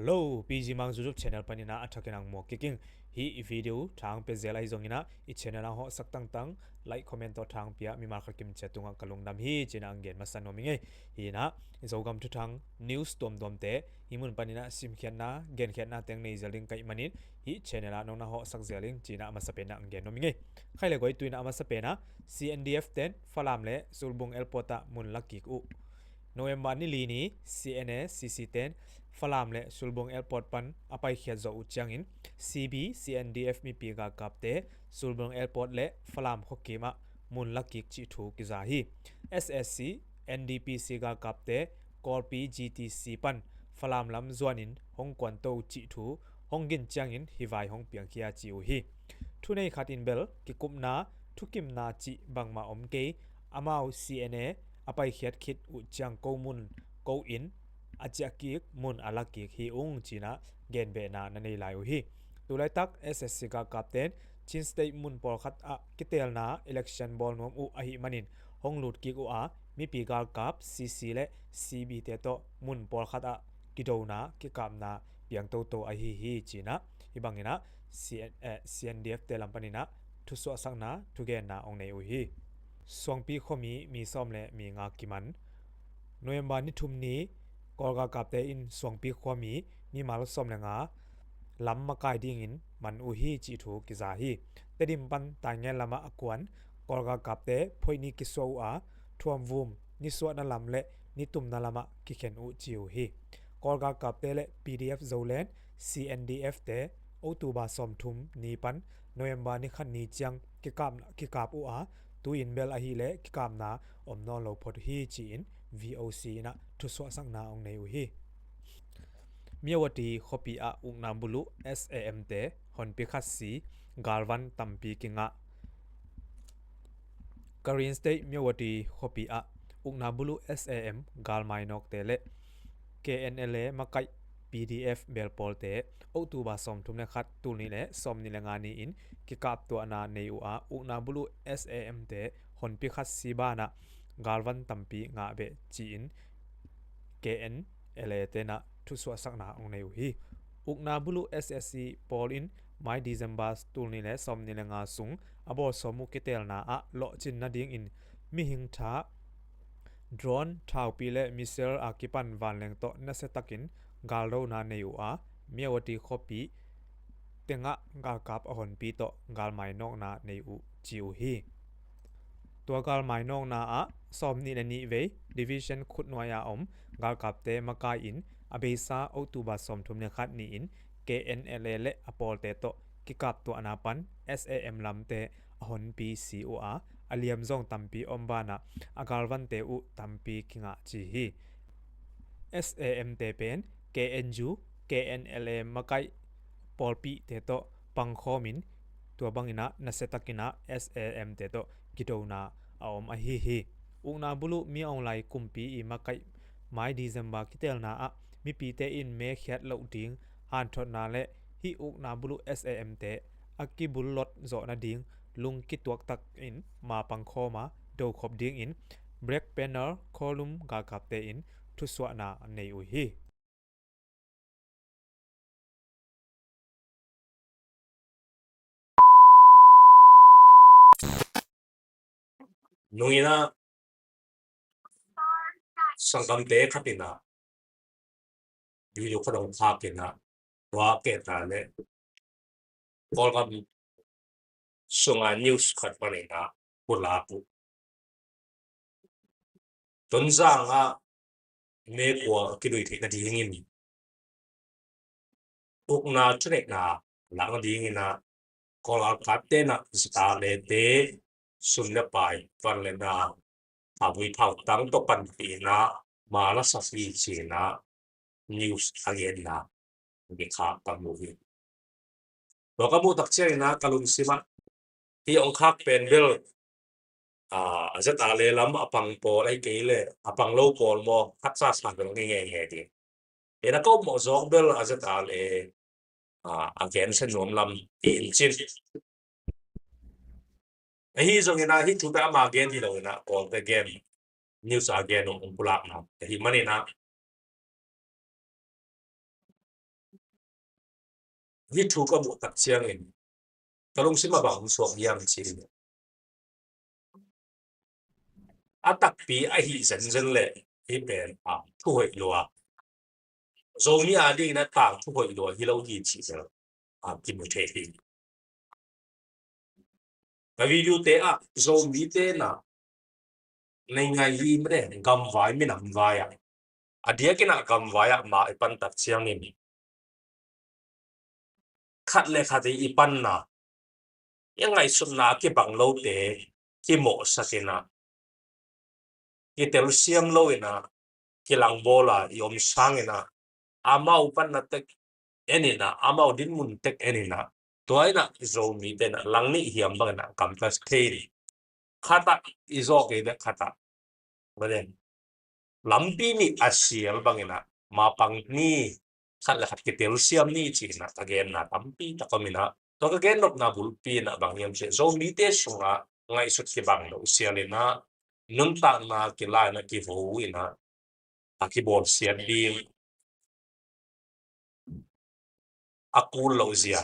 Hello, PG Mang YouTube channel panina athakinang mo kicking hi video thang pe zela hi zongina I channel ho sak tang tang like comment to thang pia mi mar khakim chatunga kalungnam hi china angen masano minge hi na Zogam thu thang news tom tom te himun panina sim khianna gen khianna teng nei zaling kai manin hi channel a nona ho sak zeling china masapena angen no minge khaile goi tuina masapena CNDF 10 falam le sulbung elpota mun lakik u November ni lini CNA CC10 falam le sulbong airport pan apai khia zo uchangin CB CNDF mi piga kapte sulbong airport le falam khokima mun lakik chi thu ki za hi SSC NDPC ga kapte korpi GTC pan falam lam zwanin hongkwan to chi thu hongin changin hiwai hong piang khia chi u hi thunei khatin bel ki kumna thukim na chi bangma omke amau CNA apai khiat khit u chang ko mun ko in achaki mun alaki hi ung china gen be na nei lai u hi tulai tak SSC ka captain chin state mun por khat a kitel na election ball nom u ahi manin honglut ki u a mi pi gal kap CC le CB te to mun por khat a kidona ki kam na piang to to ahi hi china ibangina CNDF te lampanina thu so sakna thu gen na ong nei u hi Songpi khomi mi somle mi nga kiman November ni thumni kolga kapte in songpi khomi mi mal somle nga lam makai ding in man u hi chi thu ki za hi tedim pan tangye lama akwan kolga kapte phoini ki so a thuam vum ni so na lam le ni tum na lama ki khen u chiu hi kolga kapte le PDF zolen CNDF te October som thum ni pan November ni khan ni chang ki kap u a tu in bel a hi le ki kam na omno lo phot hi chi in VOC na thu so sang na ong nei u hi miawati khopi a ungna bulu SAM te hon pi khasi galwan tampi kinga Korean state miawati khopi a ungna bulu SAM galmai nok te le KNLA makai PDF belpol te October som thumne khat tulni le somni le ngani in ki kap to ana nei u a ungna bulu SAM te hon pi khat sibana galwan tampi nga be chi in KNLA te na thu so sakna ong nei u hi ungna bulu SSC pol in mai December tulni le somni le nga sung abo somu kitel na a lo chin na ding in mi hing tha drone thau pi le missile akipan wanleng to na se takin galro na nei u a miawati khopi tenga gal kap ahon pi to gal mai nok na nei u chi u hi tua gal mai nok na a som ni le ni ve division khut noya om gal kap te makai in abesa October som thum ne khat ni in KNLA le apol te to ki kap to anapan SAM lam te ahon pi COA aliam zong tampi ombana agalwan te u tampi kinga chi hi SAM te pen KNU KNLA makai polpi te to pangkhomin tua bangina nasetakina SAM te to kidona aom a hi hi ungna bulu mi online kumpi I makai mai December kitel na a mi pi te in me khyat lo ding han thot na le hi ungna bulu SAM te akibul lot zo na ding lung ki tuak tak in ma pangkhoma do khop ding in break panel kolum ga kap te in thu swa na nei u hi Nungina sangam te kapina video ko dong kapina wa ke ta le kolgam sunga news khat panina pula pu tunzanga me ko kidui the na dingin ukna chune na lang dingina kola kapte na sta le te sunna pai pan le na abui thau tang to pan pi na mala sa fi chi na news again na bi kha pa mu hi lo ka mu tak che na kalung sima hi ong khak pen bel azata le lam apang po lai ke le apang lo pol mo khat sa sa nge nge nge di ena ko mo zok bel azata le again sen nom lam in chin hi zong ina hi tu ta ma again di lo na all the game news again ong pulak na hi mani na hi thu ka mu tak chiang in kalung sima bang suak yang chi atak pi a hi zen le hi pen a thu hoi lua zomi a ding na tang thu hoi lua hi lo hi chi se a ki mu the hi ka video te a zomi te na nei ngai hi mre gam vai mi nam vai a dia ke na gam vai ma i pan tak chiang in khat le khat i pan na yang ngai sun na ki bang lo te ki mo sakena ki tel siam lo ina ki lang bola yom sang ina amau pan na tek enina amau din mun tek enina toina zo mi te na lang ni hiam bang na kam ta thei khata izo ke de khata bale lampi ni asial bang ina ma pang ni khat la khat ki tel siam ni chi na again na tampi ta komina to again nok na bulpi na bang yam se zo mi te sunga ngai sut ki bang lo sialina nun ta na ki la na ki vo ina a ki bol sian ding akul lo zia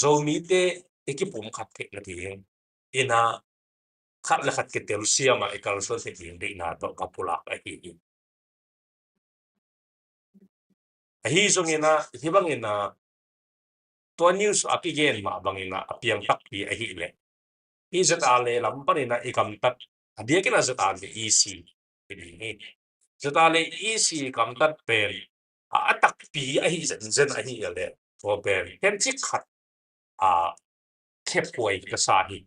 zo mi te ekipum khat ke na ti ina khat la khat ke tel siama ekal so se ding de na to kapula a hi zong ina hi bang ina to news akigen ma bang ina apiang tak pi a hi le hi zat ale lam pan ina ikam tat adia ke na zat ale easy ni zat ale easy kam tat pen a atak pi a hi zen a hi le to pen ken chi khat a khep poi ka sa hi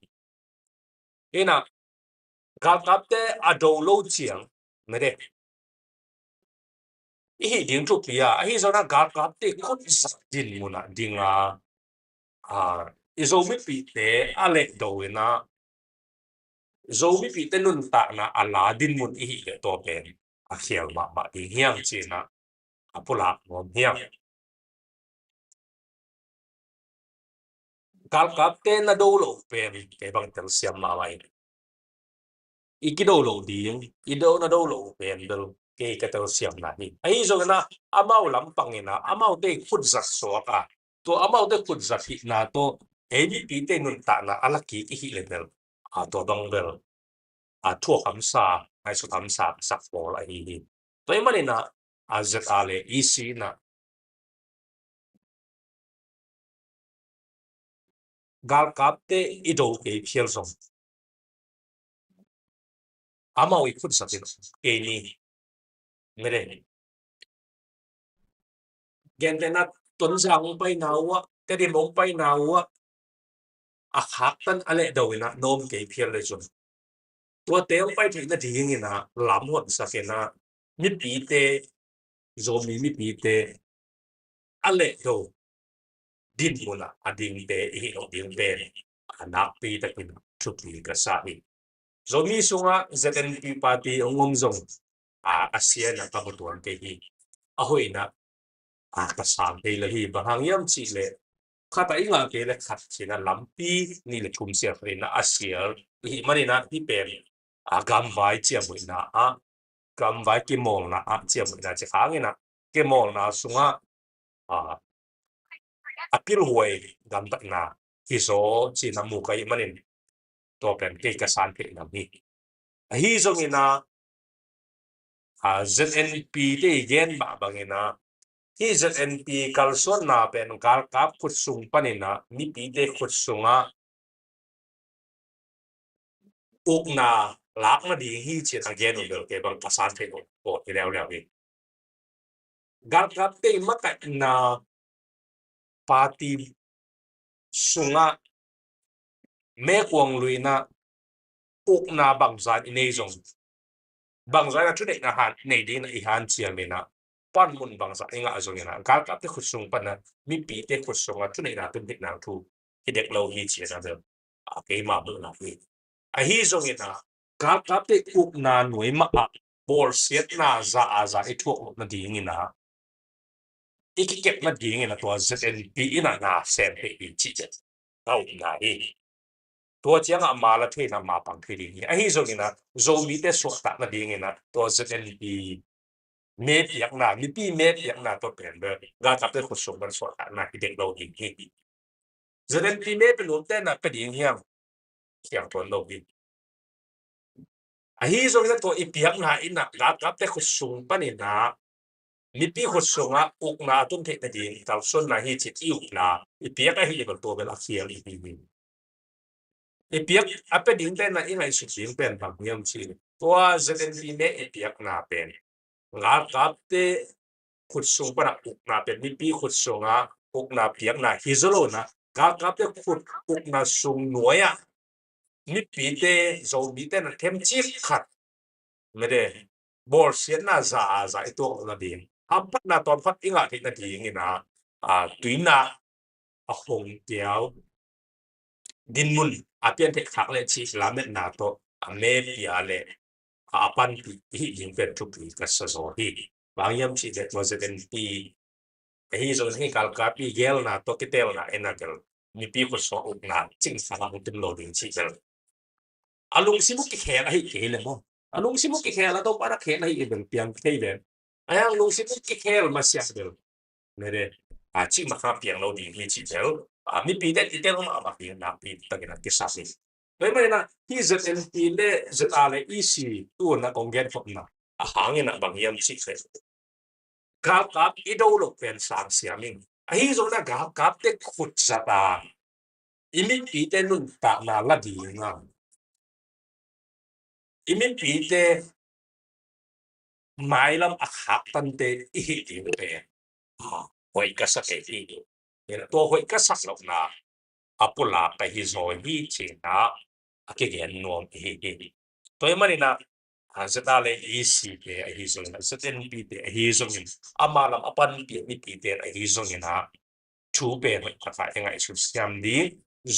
ina gap gap te ado lo chiang mere hi ding tu pia hi zona gap gap te khut sak din muna dinga a izomi pi te ale do ina zomi pi te nun ta na ala din mun hi le to pen a khial ma di hiang chi na apula ngom hiang gap gap te na do lo pen ke bang tel siam ma mai ikido lo ding ido na do lo pen del ke ka tel siam na ni ai zo na amau lam pangina amau te khut zat so ka to amau te khut zat hi na to eni pi te nun ta na ala ki hi le del a to dong del a thua kham sa ai su kham sa sak bol a hi toy mani na a zat ale isi na gal kap te ido ke phiel som amau I khut zat ke ni mere gen te na ton sang pai nawa te di mong pai nawa a khak tan ale do ina nom ke phiel le chun tua tel pai thi na ding ina lam hot sa ke na mi pi te zo mi pi te ale do din muna ading te I o ding te anak pi ta kin thu pi ka sa hi zo mi sunga ZNP party ongom zong a asia na ka botuan ke hi a hoi na a ka sam te le hi bahang yam chi le khata inga ke le khat china lampi ni le chum sia na asia hi mani na hi pen a gam vai chia mo na a gam vai ki mol na a chia mo na che khang na ke mol na sunga a apil huai gam tak na hi so chi na mu kai manin to pen ke ka san ke na hi a hi zong ina a ZNP te gen ba bang ina hi ZNP kal son na pen kal kap khut sung panina mi pi te khut sunga uk na lak na di hi chi again no ke bang ka san ke ko ke leo leo hi gal kap te ma ka na party sunga me kwang luina uk na bang zan inei zong bang zai na chu dei na han nei ding na I han chia me na pan mun bang za inga azong na gal kap te khusung pan na mi pi te khusung a chu nei na tum dik na thu ki dek lo hi chia na de a ke ma bu na hi a hi zong na gal kap te uk na noi ma a bol siat na za I thu na ding ina iki kep na ding ina to ZNP ina na sen pe I chi che tau na hi tua chiang a ma la the na ma pang the ding a hi zong ina zo mi te so ta na ding ina to ZNP เมเปียกนามีปีเมเปียกนาตัวเป็นเบอร์กากับเตขุดส่งกันสวดนาที่เด็กเราดิงที่จะเล่นปีเมเป็นหลุมเต้นนะเป็นยิงเฮียงเขียงตัวเราดิงไอ้ที่ส่งกันตัวอีเปียกนาอินนะกากับเตขุดส่งปนินามีปีขุดส่งอ่ะอุกนาตุ้มเทนดิงแต่ส่วนนาฮีจิตอิวนาอีเปียกไอ้ที่เป็นตัวเป็นลักเสียงอีปีอีเปียกอ่ะเป็นดิงเต้นนะอีไงสุดสิงเป็นบางเฮียงชีตัวจะเล่นปีเมอีเปียกนาเป็นงากับเตขุดส่งปนักอุกนาเป็นมีปีขุดส่งอ่ะอุกนาเปียกนาฮิโซโลนะกากับเตขุดอุกนาส่งหน่วยอ่ะมีปีเตโจมีเตนะเทมจิขัดไม่ได้บอลเสียน่าจะไอตัวนั้นดีอัปปนาตอนฟัดอิงอ่ะที่นั่นดีงี้นะตุยนาอ่ะหงเดียวดินมุนอาเปียนเทคทักเลยชีลาเมนนาโตอเมริกาเลยอาปันปียิงเป็นทุกปีกัสโซฮีบางยามชีเด็กว่าจะเป็นปีฮีโซนฮีกัลกาปีเกลนาโตกิเตลนาเอ็นนาเกลมีปีกุศลอุกนาจิงสารหุตินโลดิงชีเกลalung simuk ki khela hi khele mo alung simuk ki khela to para khela hi ibel piang khele ayang lung simuk ki khel ma sia bel mere chi ma kha piang lo ding hi chi bel mi pi de ti tel ma ba pi na pi ta ki na ki sa si me na hi zet en pi le zet ale isi tu na kong gen phok na hangin na bang yam chi khe kap i do lo pen sang sia ming hi zo na kap te khut sa ta imi pi te nun ta na la di nga imin pite mailam akhak tante ihi pe hoi ka sa ke hi ena to hoi ka sak lo na apula ka hi zo hi china ake gen nom hi to mani na zatale isi pe hi zo na zaten pite hi zo min amalam apan pi mi pite hi zo na chu pe hoi ka fa enga isu siam di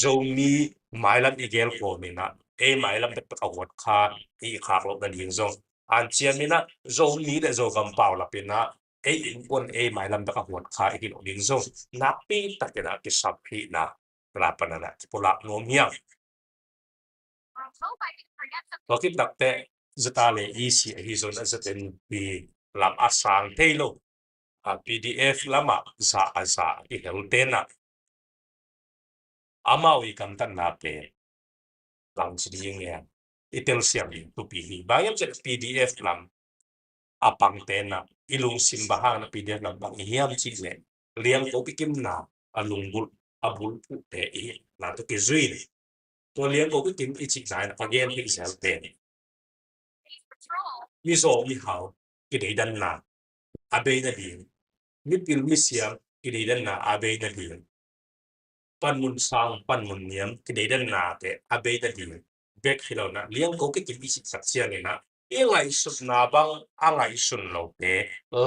zo mi mailam igel ko mina mailam pe ka wat kha i khak lo dan hing zong an chian mina zo mi de zogam pau la pina in pon mailam pe ka wat kha i lo ding zong na pi ta ke na ki sap hi na la panana ki pola no miang to ki tak te zatale isi hi zon azaten pi lam asang thailo pdf lama za i heltena amawi kam tan na pe lang chiding ya itel siam tu pi hi bayam che pdf lam apang tena ilung simbahang na pdf lam bang hiam chi le liang ko pikim na alungbul abul pu te i na to ke zui to liang ko pikim i chi na again hi sel te mi so mi hao ki de dan na abe na di mi pil mi siam ki de dan na abe na di pan mun sang pan mun niam ki de dan na te abe na di bek hilaw na liang ko ki kimi si saksia ni na ingai sun na bang angai sun lo te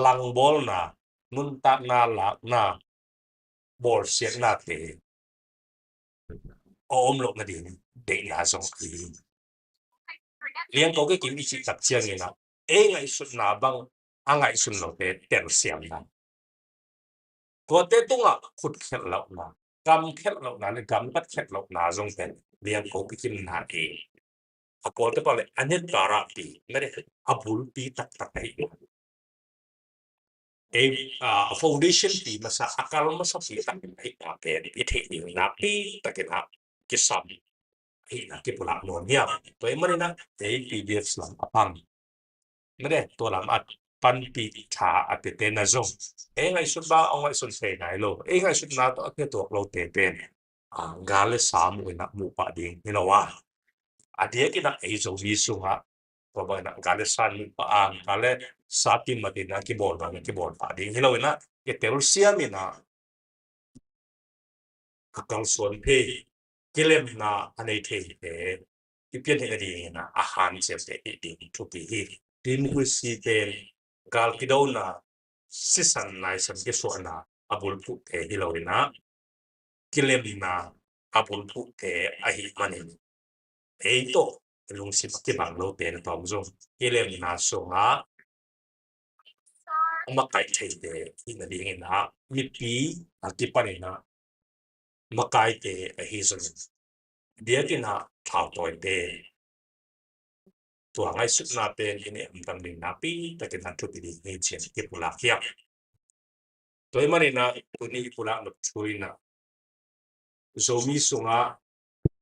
lang bol na nun ta na la na bol siat na te om lo na din de na song ki liang ko ki kimi si saksia ni na ingai sun na bang angai sun lo te tel siam na ko te tunga khut khel lo na gam khel lo na gam pat khel lo na zong ten liang ko ki kim na e apol te pale anet tara pi mere abul pi tak tak ai foundation pi masa akal masa pi tak ai ta pe i the ni na pi tak na ki sam ai na ki pula no nia to e mani na te pdf lam apang mere to lam at pan pi tha at te na zong ngai sun ba ngai sun fe nai lo ngai sun na to ke to lo te pen gale sam na mu pa ding ni lo wa adia ki na ei zo vi su ha to ba na gale san pa gale satin ma din na ki bol pa ding hilo na ke tel sia mi na ka kal son pe kilem na anei the pe ki pian he di na a han che te ding tu pi hi din hu si te gal ki do na sisan nai san ke so na abul pu te hilo na kilem na abul pu te a hi manin to lung si ki bang lo te na tom zo kilem na so nga makai thei te ina ding na mi pi ki pani na makai te a hi zo dia ki na thao toy te ตัวไงสุดนาเป็นอินเอ็มตังดินาปีแต่กันนัดทุกทีนี่เชียนเก็บปุลาเขียตัวมันนี่นะตัวนี้ปุลาหนุกช่วยนะโซมีสุงะ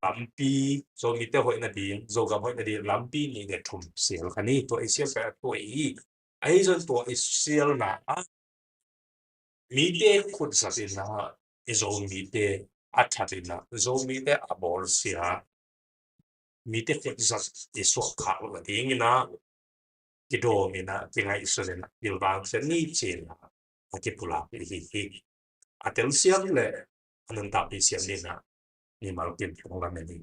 ลำปีโซมีเตหอยนาดีโซกำหอยนาดีลำปีนี่เนี่ยทุ่มเสียลคันนี้ตัวเอเชียแปดตัวอีไอ้จนตัวเอเชียนะมีเตขุดสัตว์นะโซมีเตอัจฉรินะโซมีเตอบอลเสียมีเตขุดสัตว์ที่สวกขาวแบบนี้นะ Kidomina tinga isolena ilbang se ni china akipula hi atel siam le ananta pi siam ni na ni malpin pongla meni